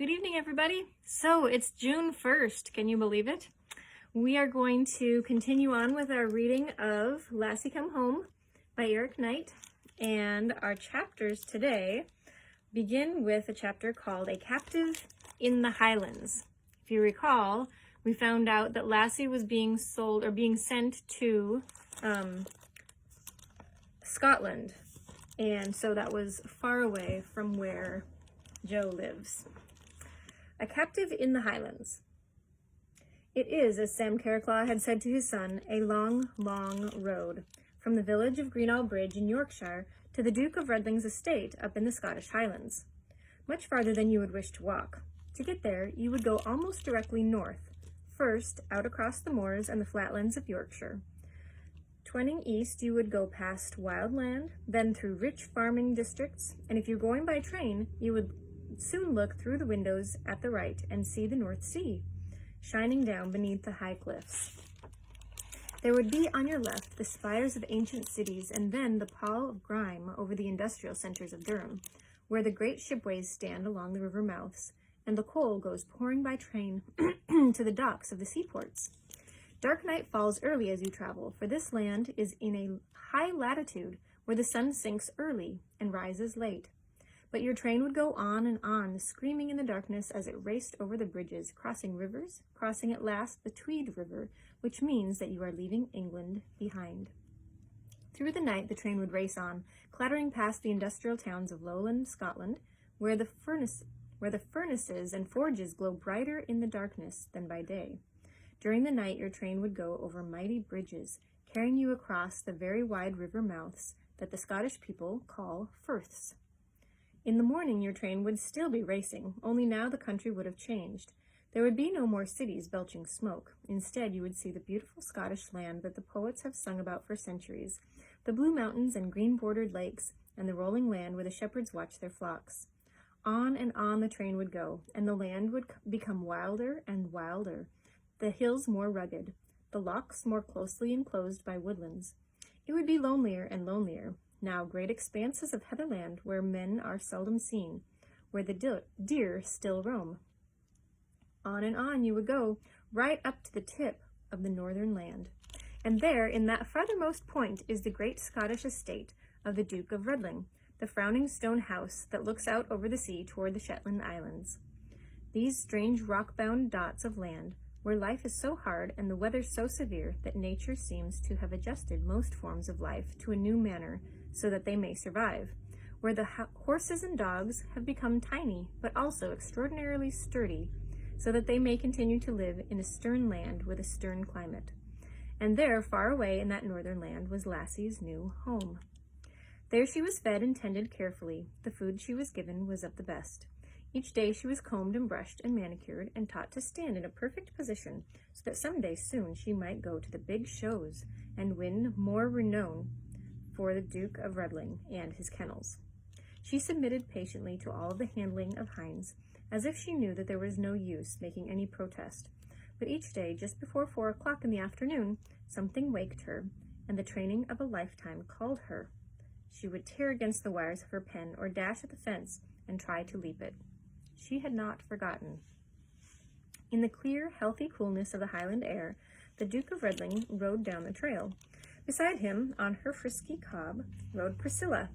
Good evening, everybody. So it's June 1st. Can you believe it? We are going to continue on with our reading of Lassie Come Home by Eric Knight. And our chapters today begin with a chapter called A Captive in the Highlands. If you recall, we found out that Lassie was being sold or being sent to Scotland. And so that was far away from where Joe lives. A Captive in the Highlands. It is, as Sam Carraclaw had said to his son, a long, long road from the village of Greenall Bridge in Yorkshire to the Duke of Redling's estate up in the Scottish Highlands. Much farther than you would wish to walk. To get there, you would go almost directly north, first out across the moors and the flatlands of Yorkshire. Twenning east, you would go past wild land, then through rich farming districts, and if you're going by train, you would soon look through the windows at the right and see the North Sea, shining down beneath the high cliffs. There would be on your left the spires of ancient cities, and then the pall of grime over the industrial centers of Durham, where the great shipways stand along the river mouths, and the coal goes pouring by train to the docks of the seaports. Dark night falls early as you travel, for this land is in a high latitude where the sun sinks early and rises late. But your train would go on, screaming in the darkness as it raced over the bridges, crossing rivers, crossing at last the Tweed River, which means that you are leaving England behind. Through the night, the train would race on, clattering past the industrial towns of lowland Scotland, where the furnaces and forges glow brighter in the darkness than by day. During the night, your train would go over mighty bridges, carrying you across the very wide river mouths that the Scottish people call firths. In the morning, your train would still be racing, only now the country would have changed. There would be no more cities belching smoke. Instead, you would see the beautiful Scottish land that the poets have sung about for centuries, the blue mountains and green-bordered lakes, and the rolling land where the shepherds watch their flocks. On and on the train would go, and the land would become wilder and wilder, the hills more rugged, the lochs more closely enclosed by woodlands. It would be lonelier and lonelier. Now great expanses of heatherland where men are seldom seen, where the deer still roam. On and on you would go, right up to the tip of the northern land. And there, in that farthermost point, is the great Scottish estate of the Duke of Redling, the frowning stone house that looks out over the sea toward the Shetland Islands. These strange rock-bound dots of land, where life is so hard and the weather so severe that nature seems to have adjusted most forms of life to a new manner, so that they may survive, where the horses and dogs have become tiny, but also extraordinarily sturdy, so that they may continue to live in a stern land with a stern climate. And there, far away in that northern land, was Lassie's new home. There she was fed and tended carefully. The food she was given was of the best. Each day she was combed and brushed and manicured and taught to stand in a perfect position, so that someday soon she might go to the big shows and win more renown for the Duke of Redling and his kennels. She submitted patiently to all of the handling of hinds, as if she knew that there was no use making any protest. But each day, just before 4 o'clock in the afternoon, something waked her, and the training of a lifetime called her. She would tear against the wires of her pen or dash at the fence and try to leap it. She had not forgotten. In the clear, healthy coolness of the Highland air, the Duke of Redling rode down the trail. Beside him, on her frisky cob, rode Priscilla.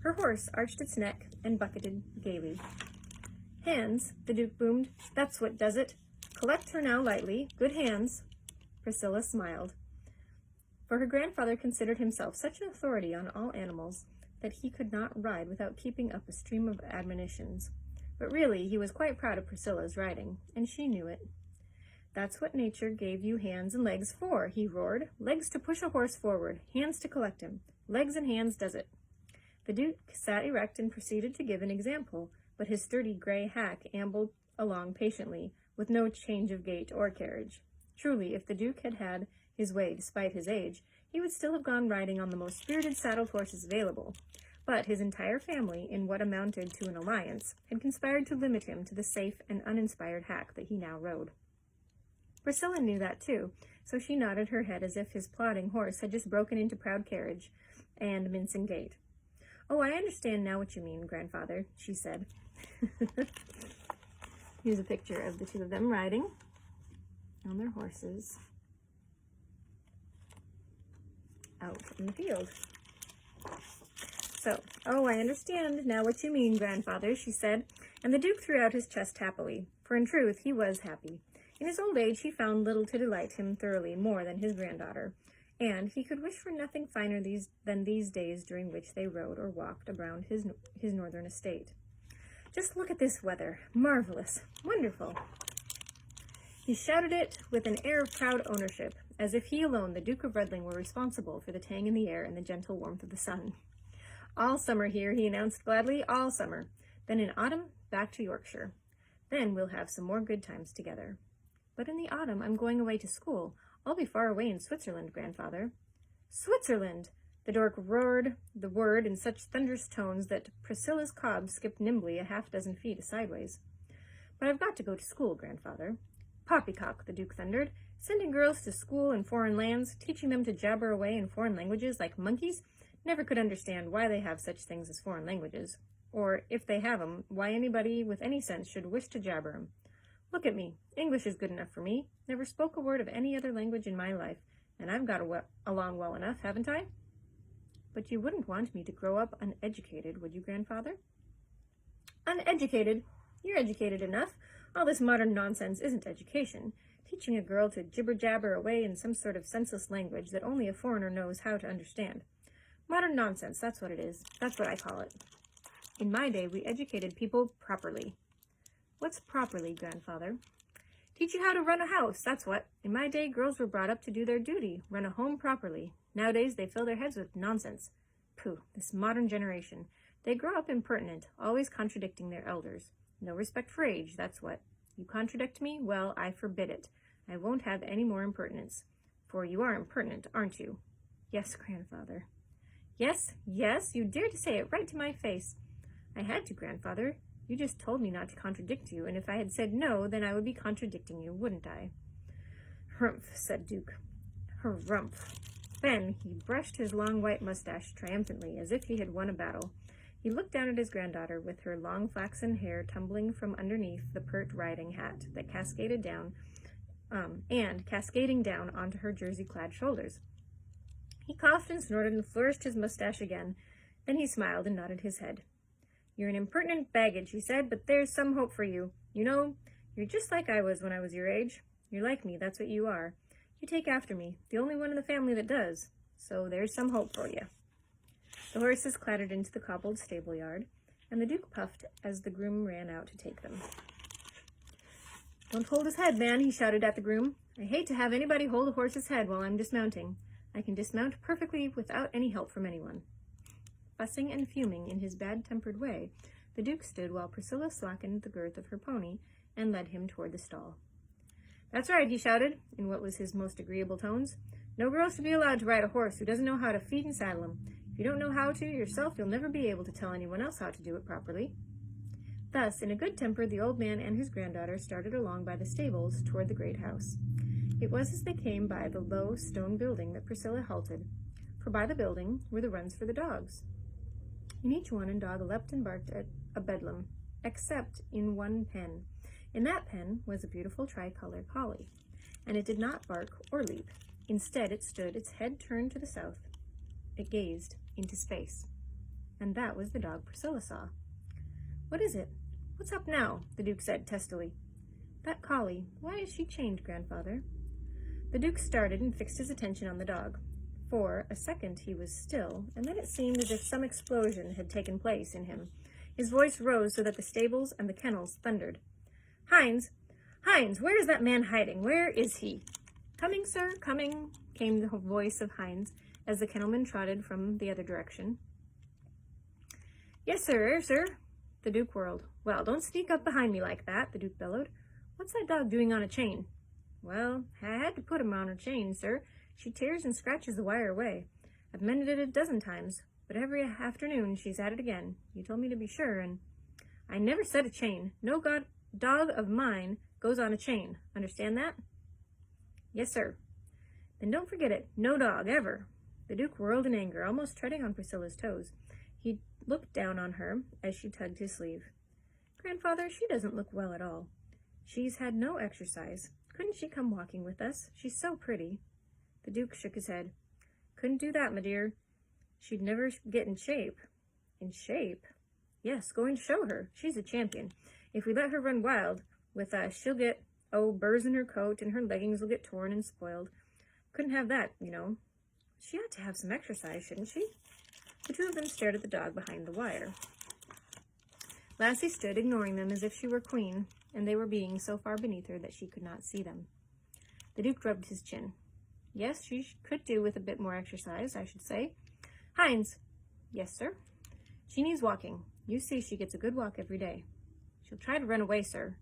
Her horse arched its neck and bucketed gaily. "Hands," the Duke boomed. "That's what does it. Collect her now lightly. Good hands." Priscilla smiled, for her grandfather considered himself such an authority on all animals that he could not ride without keeping up a stream of admonitions. But really, he was quite proud of Priscilla's riding, and she knew it. "That's what nature gave you hands and legs for," he roared. "Legs to push a horse forward, hands to collect him. Legs and hands does it." The Duke sat erect and proceeded to give an example, but his sturdy gray hack ambled along patiently, with no change of gait or carriage. Truly, if the Duke had had his way despite his age, he would still have gone riding on the most spirited saddled horses available. But his entire family, in what amounted to an alliance, had conspired to limit him to the safe and uninspired hack that he now rode. Priscilla knew that too, so she nodded her head as if his plodding horse had just broken into proud carriage and mincing gait. "Oh, I understand now what you mean, grandfather," she said. Here's a picture of the two of them riding on their horses out in the field. So, oh, I understand now what you mean, grandfather, she said, and the Duke threw out his chest happily, for in truth he was happy. In his old age he found little to delight him thoroughly more than his granddaughter, and he could wish for nothing finer than these days during which they rode or walked around his northern estate. Just look at this weather. Marvelous. Wonderful. He shouted it with an air of proud ownership, as if he alone, the Duke of Redling, were responsible for the tang in the air and the gentle warmth of the sun. All summer here, he announced gladly, all summer. Then in autumn, back to Yorkshire. Then we'll have some more good times together. But in the autumn, I'm going away to school. I'll be far away in Switzerland, grandfather. Switzerland! The Dork roared the word in such thunderous tones that Priscilla's cob skipped nimbly a half-dozen feet sideways. But I've got to go to school, grandfather. Poppycock, the Duke thundered. Sending girls to school in foreign lands, teaching them to jabber away in foreign languages like monkeys, never could understand why they have such things as foreign languages. Or, if they have 'em, why anybody with any sense should wish to jabber 'em. Look at me. English is good enough for me. Never spoke a word of any other language in my life, and I've got along well enough, haven't I? But you wouldn't want me to grow up uneducated, would you, grandfather? Uneducated? You're educated enough. All this modern nonsense isn't education. Teaching a girl to jibber-jabber away in some sort of senseless language that only a foreigner knows how to understand. Modern nonsense, that's what it is. That's what I call it. In my day, we educated people properly. What's properly, grandfather? Teach you how to run a house, that's what. In my day, girls were brought up to do their duty, run a home properly. Nowadays, they fill their heads with nonsense. Pooh, this modern generation. They grow up impertinent, always contradicting their elders. No respect for age, that's what. You contradict me? Well, I forbid it. I won't have any more impertinence. For you are impertinent, aren't you? Yes, grandfather. Yes, yes, you dare to say it right to my face. I had to, grandfather. You just told me not to contradict you, and if I had said no, then I would be contradicting you, wouldn't I? Humph, said Duke. Harumph. Then he brushed his long white mustache triumphantly, as if he had won a battle. He looked down at his granddaughter, with her long flaxen hair tumbling from underneath the pert riding hat that cascading down onto her jersey-clad shoulders. He coughed and snorted and flourished his mustache again. Then he smiled and nodded his head. You're an impertinent baggage, he said, but there's some hope for you. You know, you're just like I was when I was your age. You're like me, that's what you are. You take after me, the only one in the family that does. So there's some hope for you. The horses clattered into the cobbled stable yard, and the Duke puffed as the groom ran out to take them. Don't hold his head, man, he shouted at the groom. I hate to have anybody hold a horse's head while I'm dismounting. I can dismount perfectly without any help from anyone. Fussing and fuming in his bad-tempered way, the Duke stood while Priscilla slackened the girth of her pony and led him toward the stall. That's right, he shouted, in what was his most agreeable tones. No girl should be allowed to ride a horse who doesn't know how to feed and saddle him. If you don't know how to yourself, you'll never be able to tell anyone else how to do it properly. Thus, in a good temper, the old man and his granddaughter started along by the stables toward the great house. It was as they came by the low stone building that Priscilla halted, for by the building were the runs for the dogs. In each one, a dog leapt and barked at a bedlam, except in one pen. In that pen was a beautiful tricolor collie, and it did not bark or leap. Instead, it stood, its head turned to the south. It gazed into space. And that was the dog Priscilla saw. What is it? What's up now? The Duke said testily. That collie. Why is she chained, grandfather? The Duke started and fixed his attention on the dog. For a second he was still, and then it seemed as if some explosion had taken place in him. His voice rose so that the stables and the kennels thundered. Hines! Hines! Where is that man hiding? Where is he? Coming, sir, coming, came the voice of Hines, as the kennelman trotted from the other direction. Yes, sir, sir. The Duke whirled. Well, don't sneak up behind me like that, the Duke bellowed. What's that dog doing on a chain? Well, I had to put him on a chain, sir. She tears and scratches the wire away. I've mended it a dozen times, but every afternoon she's at it again. You told me to be sure, and I never said a chain. No dog of mine goes on a chain. Understand that? Yes, sir. Then don't forget it. No dog, ever. The Duke whirled in anger, almost treading on Priscilla's toes. He looked down on her as she tugged his sleeve. Grandfather, she doesn't look well at all. She's had no exercise. Couldn't she come walking with us? She's so pretty. The Duke shook his head. Couldn't do that, my dear. She'd never get in shape. In shape? Yes, going to show her. She's a champion. If we let her run wild with us, she'll get, burrs in her coat, and her leggings will get torn and spoiled. Couldn't have that, you know. She ought to have some exercise, shouldn't she? The two of them stared at the dog behind the wire. Lassie stood, ignoring them as if she were queen, and they were being so far beneath her that she could not see them. The Duke rubbed his chin. Yes, she could do with a bit more exercise, I should say. Hines. Yes, sir. She needs walking. You see she gets a good walk every day. She'll try to run away, sir.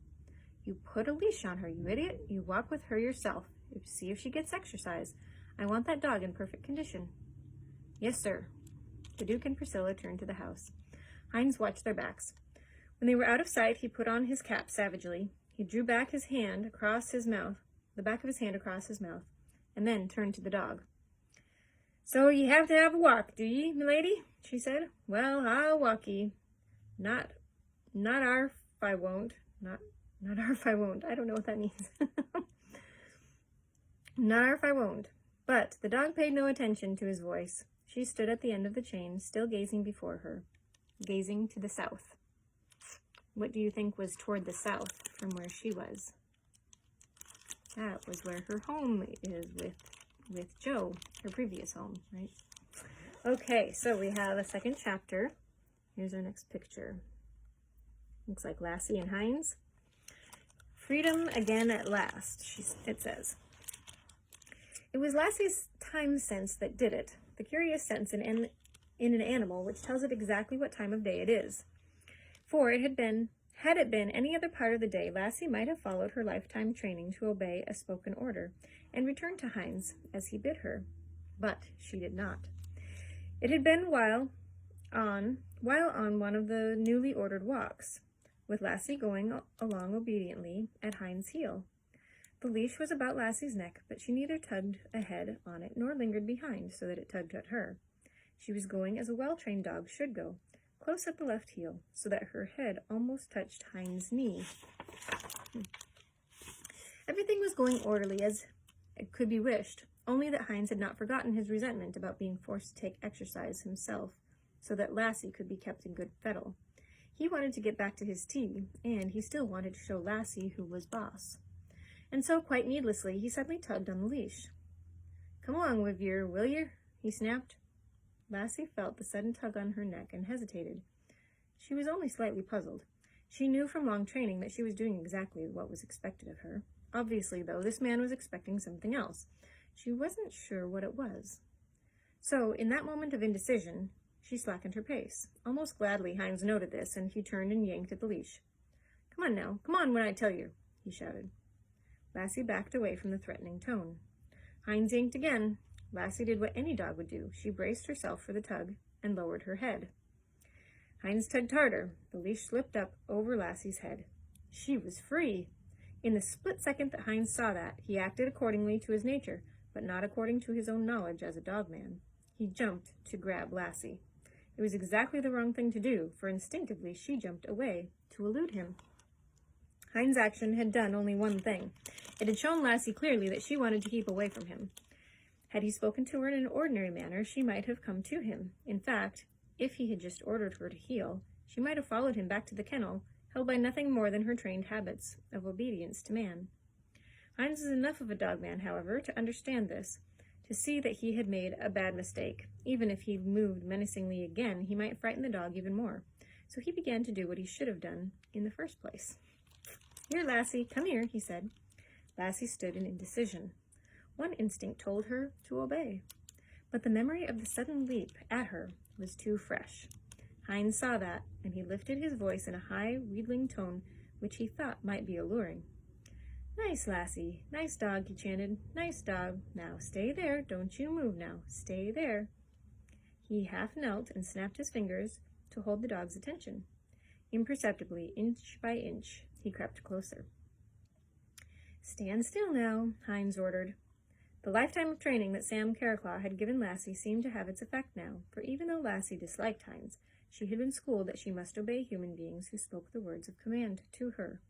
You put a leash on her, you idiot. You walk with her yourself. See if she gets exercise. I want that dog in perfect condition. Yes, sir. The Duke and Priscilla turned to the house. Hines watched their backs. When they were out of sight, he put on his cap savagely. He drew back his hand across his mouth, the back of his hand across his mouth, and then turned to the dog. So ye have to have a walk, do ye, milady? She said. Well, I'll walk ye. Not arf I won't. Not arf I won't. I don't know what that means. Not arf I won't. But the dog paid no attention to his voice. She stood at the end of the chain, still gazing before her, gazing to the south. What do you think was toward the south from where she was? That was where her home is with Joe, her previous home, right? Okay, so we have a second chapter. Here's our next picture. Looks like Lassie and Hines. Freedom again at last, it says. It was Lassie's time sense that did it, the curious sense in an animal which tells it exactly what time of day it is. For had it been any other part of the day, Lassie might have followed her lifetime training to obey a spoken order and returned to Hines as he bid her. But she did not. It had been while on one of the newly ordered walks, with Lassie going along obediently at Hines' heel. The leash was about Lassie's neck, but she neither tugged ahead on it nor lingered behind so that it tugged at her. She was going as a well-trained dog should go, close at the left heel, so that her head almost touched Hines' knee. Everything was going orderly as it could be wished, only that Hines had not forgotten his resentment about being forced to take exercise himself, so that Lassie could be kept in good fettle. He wanted to get back to his tea, and he still wanted to show Lassie who was boss. And so, quite needlessly, he suddenly tugged on the leash. Come along, Wivier, will you? He snapped. Lassie felt the sudden tug on her neck and hesitated. She was only slightly puzzled. She knew from long training that she was doing exactly what was expected of her. Obviously, though, this man was expecting something else. She wasn't sure what it was. So, in that moment of indecision, she slackened her pace. Almost gladly, Hines noted this, and he turned and yanked at the leash. Come on now, come on when I tell you, he shouted. Lassie backed away from the threatening tone. Hines yanked again. Lassie did what any dog would do. She braced herself for the tug and lowered her head. Hines tugged harder. The leash slipped up over Lassie's head. She was free. In the split second that Hines saw that, he acted accordingly to his nature, but not according to his own knowledge as a dogman. He jumped to grab Lassie. It was exactly the wrong thing to do, for instinctively she jumped away to elude him. Hines' action had done only one thing. It had shown Lassie clearly that she wanted to keep away from him. Had he spoken to her in an ordinary manner, she might have come to him. In fact, if he had just ordered her to heel, she might have followed him back to the kennel, held by nothing more than her trained habits of obedience to man. Hines was enough of a dogman, however, to understand this, to see that he had made a bad mistake. Even if he moved menacingly again, he might frighten the dog even more. So he began to do what he should have done in the first place. Here, Lassie, come here, he said. Lassie stood in indecision. One instinct told her to obey, but the memory of the sudden leap at her was too fresh. Hines saw that, and he lifted his voice in a high, wheedling tone which he thought might be alluring. Nice, Lassie. Nice dog, he chanted. Nice dog. Now, stay there. Don't you move now. Stay there. He half knelt and snapped his fingers to hold the dog's attention. Imperceptibly, inch by inch, he crept closer. Stand still now, Hines ordered. The lifetime of training that Sam Carraclaw had given Lassie seemed to have its effect now, for even though Lassie disliked Hines, she had been schooled that she must obey human beings who spoke the words of command to her.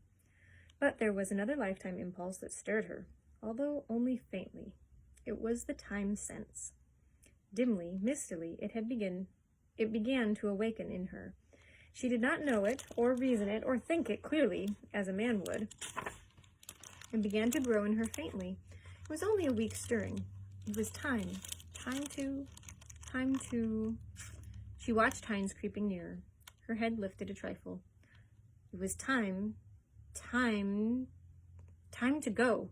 But there was another lifetime impulse that stirred her, although only faintly. It was the time sense. Dimly, mistily, it began to awaken in her. She did not know it, or reason it, or think it clearly, as a man would. It began to grow in her faintly. It was only a weak stirring. It was time. Time to... She watched Heinz creeping nearer. Her head lifted a trifle. It was time to go.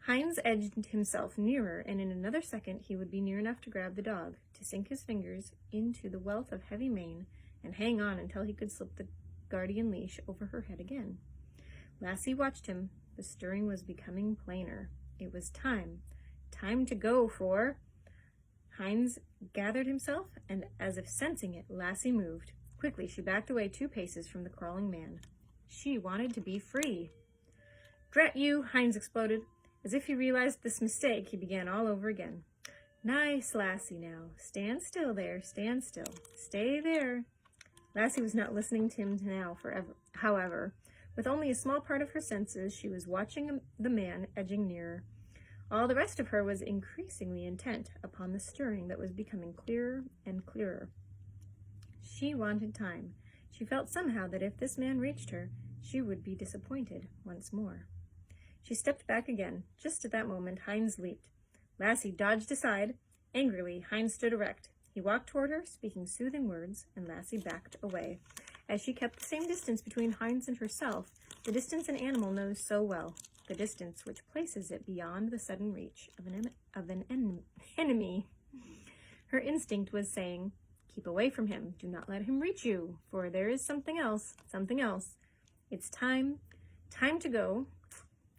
Heinz edged himself nearer, and in another second he would be near enough to grab the dog, to sink his fingers into the wealth of heavy mane, and hang on until he could slip the guardian leash over her head again. Lassie watched him. The stirring was becoming plainer. It was time. Time to go for... Heinz gathered himself, and as if sensing it, Lassie moved. Quickly, she backed away 2 paces from the crawling man. She wanted to be free. "Drat you!" Heinz exploded. As if he realized this mistake, he began all over again. "Nice, Lassie, now. Stand still there. Stand still. Stay there." Lassie was not listening to him now, however. With only a small part of her senses, she was watching the man edging nearer. All the rest of her was increasingly intent upon the stirring that was becoming clearer and clearer. She wanted time. She felt somehow that if this man reached her, she would be disappointed once more. She stepped back again. Just at that moment, Heinz leaped. Lassie dodged aside. Angrily, Heinz stood erect. He walked toward her, speaking soothing words, and Lassie backed away. As she kept the same distance between Heinz and herself, the distance an animal knows so well, the distance which places it beyond the sudden reach of an enemy. Her instinct was saying, "Keep away from him. Do not let him reach you, for there is something else. It's time to go.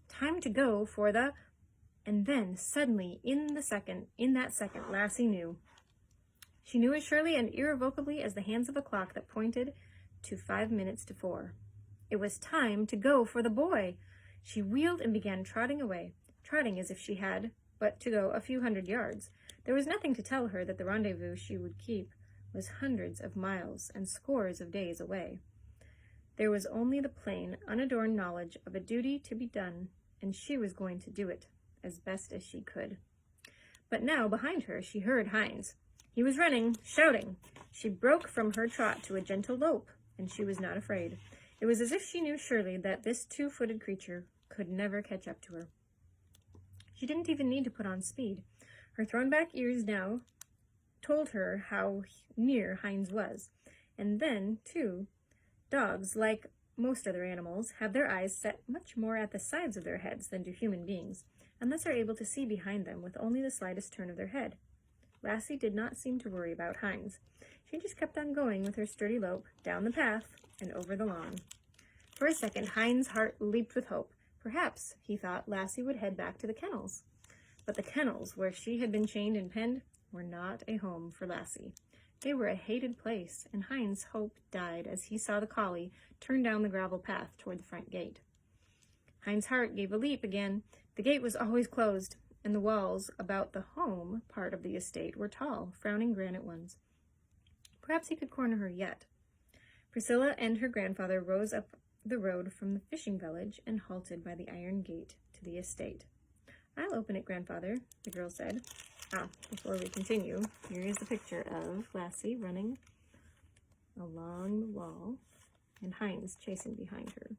Time to go for the..." And then, suddenly, in that second, Lassie knew. She knew as surely and irrevocably as the hands of a clock that pointed to 5 minutes to 4. It was time to go for the boy. She wheeled and began trotting away, trotting as if she had but to go a few hundred yards. There was nothing to tell her that the rendezvous she would keep was hundreds of miles and scores of days away. There was only the plain, unadorned knowledge of a duty to be done, and she was going to do it as best as she could. But now, behind her, she heard Heinz. He was running, shouting. She broke from her trot to a gentle lope, and she was not afraid. It was as if she knew surely that this 2-footed creature could never catch up to her. She didn't even need to put on speed. Her thrown-back ears now told her how near Heinz was. And then, too, dogs, like most other animals, have their eyes set much more at the sides of their heads than do human beings, and thus are able to see behind them with only the slightest turn of their head. Lassie did not seem to worry about Heinz. She just kept on going with her sturdy lope, down the path, and over the lawn. For a second, Heinz's heart leaped with hope. Perhaps, he thought, Lassie would head back to the kennels. But the kennels, where she had been chained and penned, were not a home for Lassie. They were a hated place, and Heinz's hope died as he saw the collie turn down the gravel path toward the front gate. Heinz's heart gave a leap again. The gate was always closed, and the walls about the home part of the estate were tall, frowning granite ones. Perhaps he could corner her yet. Priscilla and her grandfather rose up the road from the fishing village and halted by the iron gate to the estate. "I'll open it, Grandfather," the girl said. Before we continue, here is the picture of Lassie running along the wall and Heinz chasing behind her.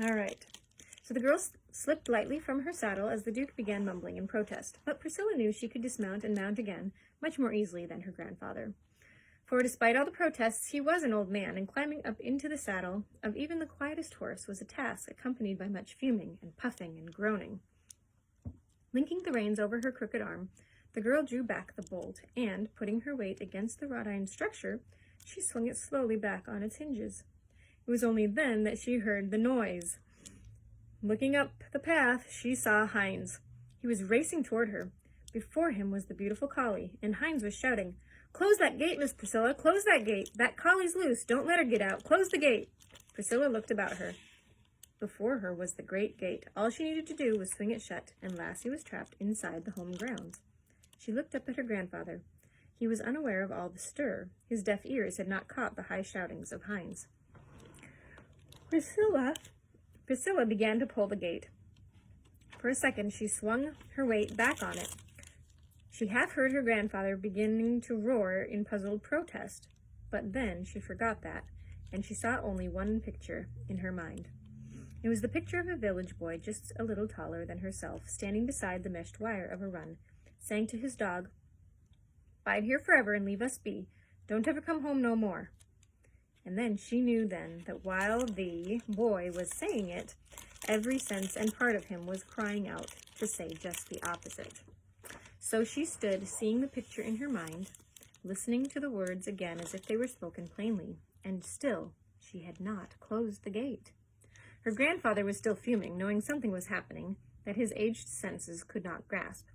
All right. So the girl slipped lightly from her saddle as the Duke began mumbling in protest, but Priscilla knew she could dismount and mount again much more easily than her grandfather. For despite all the protests, he was an old man, and climbing up into the saddle of even the quietest horse was a task accompanied by much fuming and puffing and groaning. Linking the reins over her crooked arm, the girl drew back the bolt, and, putting her weight against the wrought iron structure, she swung it slowly back on its hinges. It was only then that she heard the noise. Looking up the path, she saw Heinz. He was racing toward her. Before him was the beautiful collie, and Heinz was shouting, "Close that gate, Miss Priscilla! Close that gate! That collie's loose! Don't let her get out! Close the gate!" Priscilla looked about her. Before her was the great gate. All she needed to do was swing it shut, and Lassie was trapped inside the home grounds. She looked up at her grandfather. He was unaware of all the stir. His deaf ears had not caught the high shoutings of Heinz. Priscilla began to pull the gate. For a second, she swung her weight back on it. She half heard her grandfather beginning to roar in puzzled protest, but then she forgot that, and she saw only one picture in her mind. It was the picture of a village boy just a little taller than herself, standing beside the meshed wire of a run, saying to his dog, "Bide here forever and leave us be. Don't ever come home no more." And then she knew then that while the boy was saying it, every sense and part of him was crying out to say just the opposite. So she stood, seeing the picture in her mind, listening to the words again as if they were spoken plainly, and still she had not closed the gate. Her grandfather was still fuming, knowing something was happening that his aged senses could not grasp.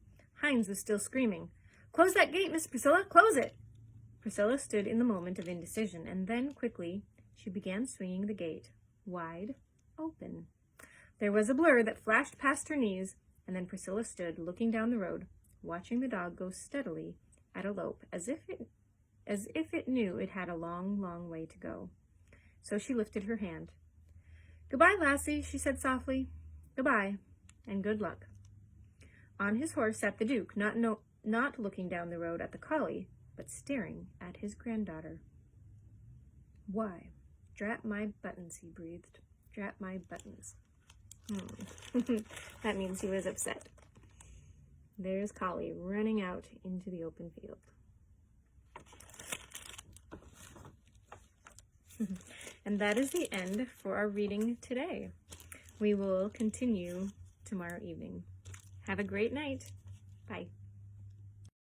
Hines was still screaming, "Close that gate, Miss Priscilla, close it!" Priscilla stood in the moment of indecision, and then, quickly, she began swinging the gate wide open. There was a blur that flashed past her knees, and then Priscilla stood, looking down the road, watching the dog go steadily at a lope, as if it knew it had a long, long way to go. So she lifted her hand. "Goodbye, Lassie," she said softly. "Goodbye, and good luck." On his horse sat the Duke, not looking down the road at the collie, but staring at his granddaughter. "Why, drat my buttons," he breathed. "Drat my buttons." That means he was upset. There's Collie running out into the open field. And that is the end for our reading today. We will continue tomorrow evening. Have a great night. Bye.